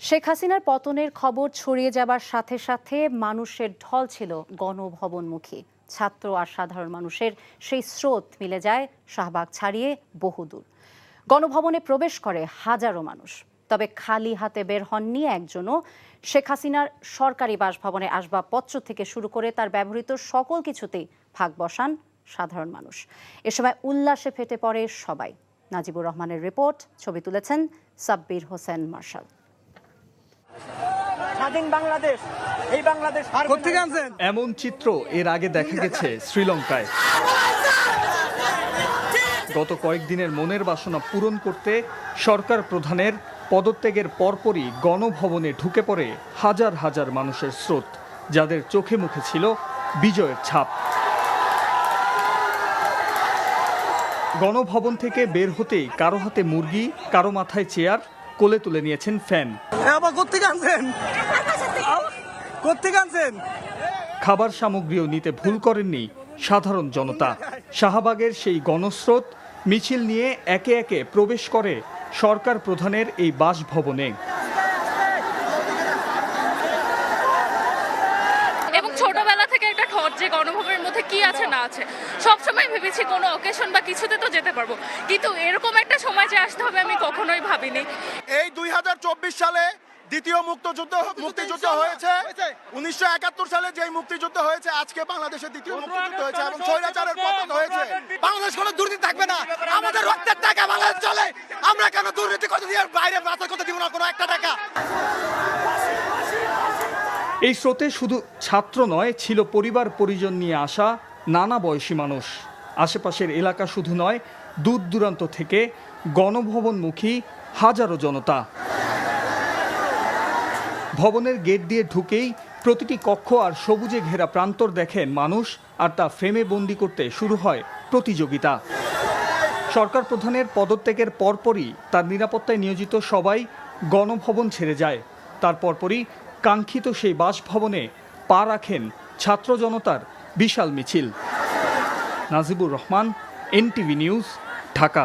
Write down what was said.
শেখ হাসিনার পতনের খবর ছড়িয়ে যাবার সাথে সাথে মানুষের ঢল ছিল গণভবনমুখী। ছাত্র আর সাধারণ মানুষের সেই স্রোত মিলে যায় শাহবাগ ছাড়িয়ে বহুদূর। গণভবনে প্রবেশ করে হাজারো মানুষ, তবে খালি হাতে বের হননি একজনও। শেখ হাসিনার সরকারি বাসভবনে আসবাবপত্র থেকে শুরু করে তার ব্যবহৃত সকল কিছুতেই ভাগ বসান সাধারণ মানুষ। এ সময় উল্লাসে ফেটে পড়ে সবাই। নাজিবুর রহমানের রিপোর্ট, ছবি তুলেছেন সাব্বির হোসেন মার্শাল। এমন চিত্র এর আগে দেখা গেছে শ্রীলঙ্কায়। গত কয়েকদিনের মনের বাসনা পূরণ করতে সরকার প্রধানের পদত্যাগের পরপরই গণভবনে ঢুকে পড়ে হাজার হাজার মানুষের স্রোত, যাদের চোখে মুখে ছিল বিজয়ের ছাপ। গণভবন থেকে বের হতেই কারো হাতে মুরগি, কারো মাথায় চেয়ার, কোলে তুলে নিয়েছেন ফ্যান। খাবার সামগ্রীও নিতে ভুল করেননি সাধারণ জনতা। শাহবাগের সেই গণস্রোত মিছিল নিয়ে একে একে প্রবেশ করে সরকার প্রধানের এই বাসভবনে। এবং ছোটবেলা থেকে একটা ঠট যে গণভবনের মধ্যে কি আছে না আছে সবসময় ভেবেছি কোনো অকেশন বা কিছুতে তো যেতে পারবো, কিন্তু এরকম একটা সময় যে আসতে হবে আমি কখনোই ভাবিনি। এই 2024 সালে দ্বিতীয় মুক্তিযুদ্ধ হয়েছে। 1971 সালে যে মুক্তিযুদ্ধ হয়েছে, আজকে বাংলাদেশের দ্বিতীয় মুক্তিযুদ্ধ হয়েছে এবং স্বৈরাচারের পতন হয়েছে। বাংলাদেশ কোনো দুর্নীতি থাকবে না, আমাদের রক্তের টাকা বাংলাদেশ চলে। আমরা কেন দুর্নীতি করতে দিয়ে বাইরে বাঁচার কথা দিব না কোনো একটা টাকা। এই স্রোতে শুধু ছাত্র নয়, ছিল পরিবার পরিজন নিয়ে আসা নানা বয়সী মানুষ। আশেপাশের এলাকা শুধু নয়, দূর দূরান্ত থেকে গণভবনমুখী হাজারো জনতা। ভবনের গেট দিয়ে ঢুকেই প্রতিটি কক্ষ আর সবুজে ঘেরা প্রান্তর দেখেন মানুষ, আর তা ফ্রেমে বন্দি করতে শুরু হয় প্রতিযোগিতা। সরকার প্রধানের পদত্যাগের পরপরই তার নিরাপত্তায় নিয়োজিত সবাই গণভবন ছেড়ে যায়। তার পরপরই কাঙ্ক্ষিত সেই বাসভবনে পা রাখেন ছাত্র জনতার বিশাল মিছিল। Najibur Rahman, NTV news, Dhaka.